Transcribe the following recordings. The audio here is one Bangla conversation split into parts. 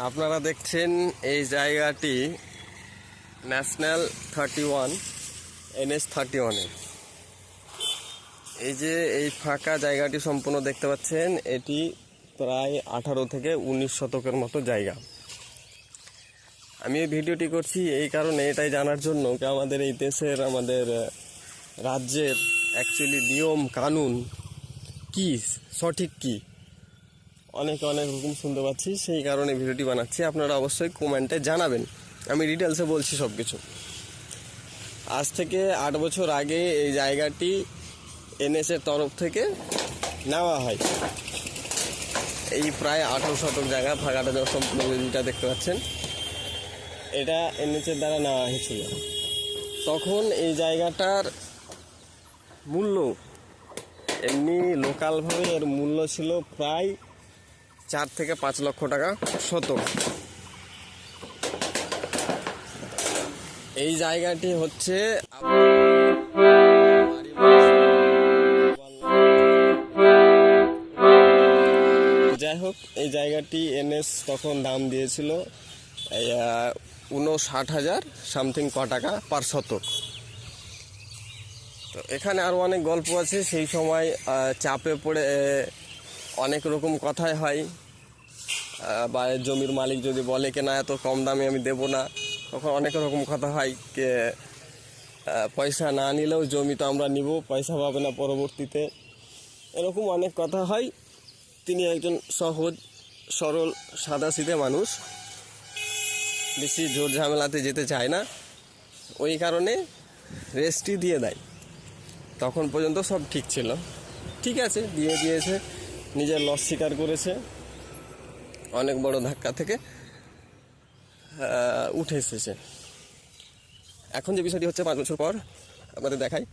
আপনারা দেখছেন এই জায়গাটি ন্যাশনাল 31 NH 31-এ। এই যে এই ফাঁকা জায়গাটি সম্পূর্ণ দেখতে পাচ্ছেন, এটি প্রায় 18 থেকে 19 শতকের মতো জায়গা। আমি এই ভিডিওটি করছি এই কারণে, এটাই জানার জন্য যে আমাদের এই দেশের, আমাদের রাজ্যের অ্যাকচুয়ালি নিয়ম কানুন কি, সঠিক কি, অনেক রকম শুনতে পাচ্ছি। সেই কারণে ভিডিওটি বানাচ্ছি। আপনারা অবশ্যই কমেন্টে জানাবেন। আমি ডিটেলসে বলছি সব কিছু। আজ থেকে 8 বছর আগে এই জায়গাটি NH-এর তরফ থেকে নেওয়া হয়। এই প্রায় 18 শতক জায়গা, ফাঁকাটা যখন সম্পূর্ণ যেটা দেখতে পাচ্ছেন, এটা NH-এর দ্বারা নেওয়া হয়েছিল। তখন এই জায়গাটার মূল্য, এমনি লোকালভাবে এর মূল্য ছিল প্রায় 4 থেকে 5 লক্ষ টাকা শতক। এই জায়গাটি হচ্ছে যাই হোক, এই জায়গাটি NH তখন দাম দিয়েছিল 59,000 সামথিং টাকা পার শতক। তো এখানে আরও অনেক গল্প আছে। সেই সময় চাপে পড়ে অনেক রকম কথাই হয়, বা জমির মালিক যদি বলে কি না এত কম দামে আমি দেব না, তখন অনেক রকম কথা হয় কে পয়সা না নিলেও জমি তো আমরা নিব, পয়সা পাবে না পরবর্তীতে, এরকম অনেক কথা হয়। তিনি একজন সহজ সরল সাদাসিধে মানুষ, বেশি জোর ঝামেলাতে যেতে চায় না, ওই কারণে রেস্টই দিয়ে দেয়। তখন পর্যন্ত সব ঠিক ছিল, ঠিক আছে, দিয়েছে, নিজের লস স্বীকার করেছে, অনেক বড় ধাক্কা থেকে উঠে এসেছে। এখন যে বিষয়টি হচ্ছে, 5 বছর পর আপনাদের দেখাই।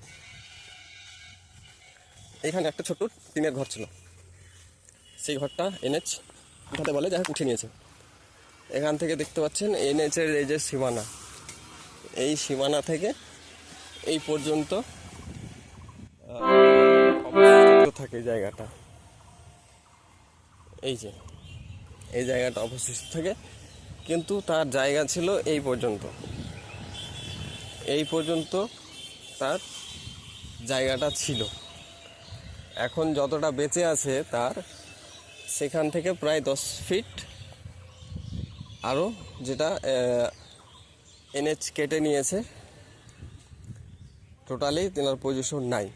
এখানে একটা ছোট্ট টিনের ঘর ছিল, সেই ঘরটা NH উঠাতে বলে, যাই হোক উঠে নিয়েছে। এখান থেকে দেখতে পাচ্ছেন NH-এর এই যে সীমানা, এই সীমানা থেকে এই পর্যন্ত থাকে জায়গাটা। এই যে এই জায়গাটা অবশিষ্ট থাকে, কিন্তু তার জায়গা ছিল এই পর্যন্ত তার জায়গাটা ছিল। এখন যতটা বেঁচে আছে তার, সেখান থেকে প্রায় 10 ফিট আরও, যেটা NH কেটে নিয়েছে, টোটালি তেনার পজিশন নাই।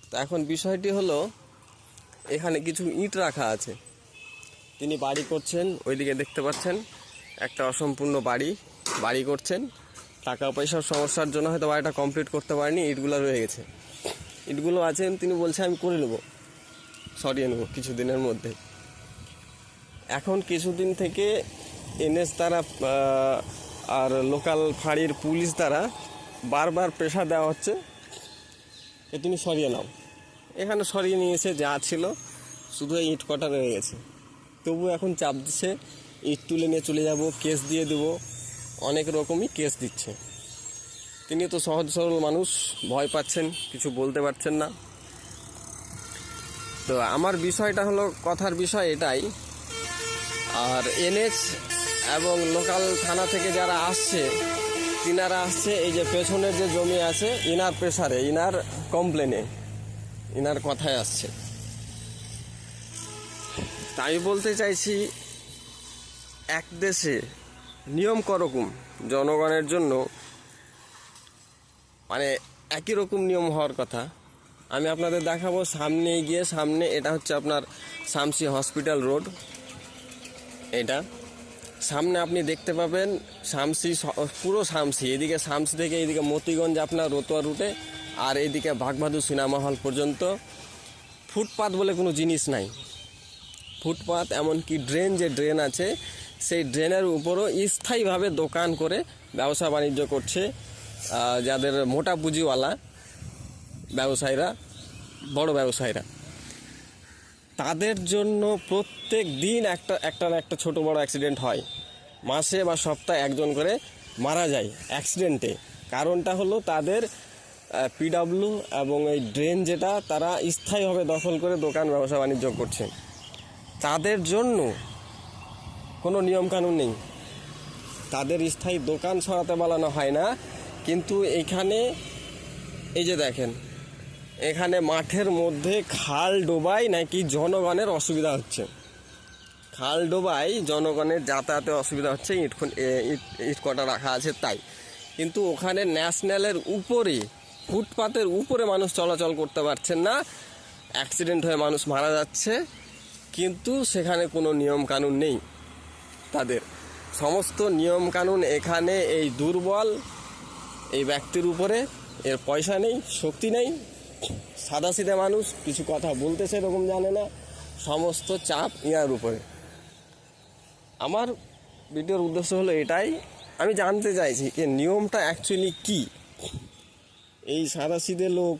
তো এখন বিষয়টি হলো, এখানে কিছু ইট রাখা আছে, তিনি বাড়ি করছেন। ওইদিকে দেখতে পাচ্ছেন একটা অসম্পূর্ণ বাড়ি করছেন। টাকা পয়সার সমস্যার জন্য হয়তো বাড়িটা কমপ্লিট করতে পারেনি, ইটগুলো রয়ে গেছে। ইটগুলো আছে, তিনি বলছে আমি করে নেব, সরিয়ে নেব কিছুদিনের মধ্যে। এখন কিছুদিন থেকে NH দ্বারা আর লোকাল ফাঁড়ির পুলিশ দ্বারা বারবার প্রেশার দেওয়া হচ্ছে যে তুমি সরিয়ে নাও। এখানে সরিয়ে নিয়েছে, যা ছিল শুধু ইট কটা রয়ে গেছে। তবু এখন চাপ দিচ্ছে, ইট তুলে নিয়ে চলে যাব, কেস দিয়ে দেবো, অনেক রকমই কেস দিচ্ছে। তিনি তো সহজ সরল মানুষ, ভয় পাচ্ছেন, কিছু বলতে পারছেন না। তো আমার বিষয়টা হলো, কথার বিষয় এটাই। আর NH এবং লোকাল থানা থেকে যারা আসছে, তিনারা আসছে এই যে পেছনের যে জমি আছে, ইনার প্রেসারে, ইনার কমপ্লেনে, ইনার কথায় আসছে। তাই বলতে চাইছি, এক দেশে নিয়ম করকম, জনগণের জন্য মানে একই রকম নিয়ম হওয়ার কথা। আমি আপনাদের দেখাবো সামনে গিয়ে, সামনে এটা হচ্ছে আপনার শামসি হসপিটাল রোড। এটা সামনে আপনি দেখতে পাবেন শামসি, পুরো শামসি, এদিকে শামসি থেকে এইদিকে মতিগঞ্জ আপনার রতুয়া রুটে, আর এইদিকে বাগবাহাদুর সিনেমা হল পর্যন্ত ফুটপাত বলে কোনো জিনিস নাই। ফুটপাত, এমনকি ড্রেন আছে, সেই ড্রেনের উপরও স্থায়ীভাবে দোকান করে ব্যবসা বাণিজ্য করছে যাদের মোটা পুঁজিওয়ালা ব্যবসায়ীরা, বড় ব্যবসায়ীরা। তাদের জন্য প্রত্যেক দিন একটা ছোট বড় অ্যাক্সিডেন্ট হয়। মাসে বা সপ্তাহে একজন করে মারা যায় অ্যাক্সিডেন্টে। কারণটা হলো তাদের PW এবং এই ড্রেন, যেটা তারা স্থায়ীভাবে দখল করে দোকান ব্যবসা বাণিজ্য করছে। তাদের জন্য কোনো নিয়মকানুন নেই। তাদের স্থায়ী দোকান সরাতে বলানো হয় না, কিন্তু এখানে এই যে দেখেন, এখানে মাঠের মধ্যে খাল ডোবায় নাকি জনগণের অসুবিধা হচ্ছে। খাল ডোবায় জনগণের যাতায়াতে অসুবিধা হচ্ছে, ইট কটা রাখা আছে তাই। কিন্তু ওখানে ন্যাশনালের উপরে, ফুটপাতের উপরে মানুষ চলাচল করতে পারছেন না, অ্যাক্সিডেন্ট হয়ে মানুষ মারা যাচ্ছে, কিন্তু সেখানে কোনো নিয়মকানুন নেই। তাদের সমস্ত নিয়মকানুন এখানে এই দুর্বল এই ব্যক্তির উপরে। এর পয়সা নেই, শক্তি নেই, সাদাসিধে মানুষ, কিছু কথা বলতে সেরকম জানে না, সমস্ত চাপ ইয়ার উপরে। আমার ভিডিওর উদ্দেশ্য হলো এটাই, আমি জানতে চাইছি যে নিয়মটা অ্যাকচুয়ালি কী। এই সাদাসিধে লোক,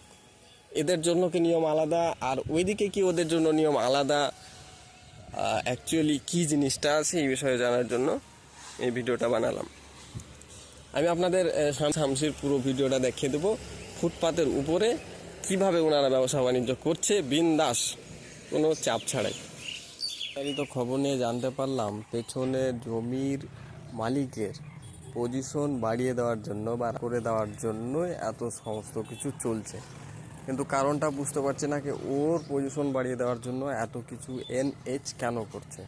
এদের জন্য কি নিয়ম আলাদা, আর ওইদিকে কি ওদের জন্য নিয়ম আলাদা, অ্যাকচুয়ালি কী জিনিসটা আছে এই বিষয়ে জানার জন্য এই ভিডিওটা বানালাম। আমি আপনাদের শামসির পুরো ভিডিওটা দেখিয়ে দেবো, ফুটপাতের উপরে কিভাবে ওনারা ব্যবসা বাণিজ্য করছে বিন্দাস, কোনো চাপ ছাড়াই। তো খবর নিয়ে জানতে পারলাম পেছনে জমির মালিকের পজিশন বাড়িয়ে দেওয়ার জন্য বা করে দেওয়ার জন্য এত সমস্ত কিছু চলছে, কিন্তু কারণটা বুঝতে পারছি না কি ওর পজিশন বাড়িয়ে দেওয়ার জন্য এত কিছু এনএইচ কেন করছে।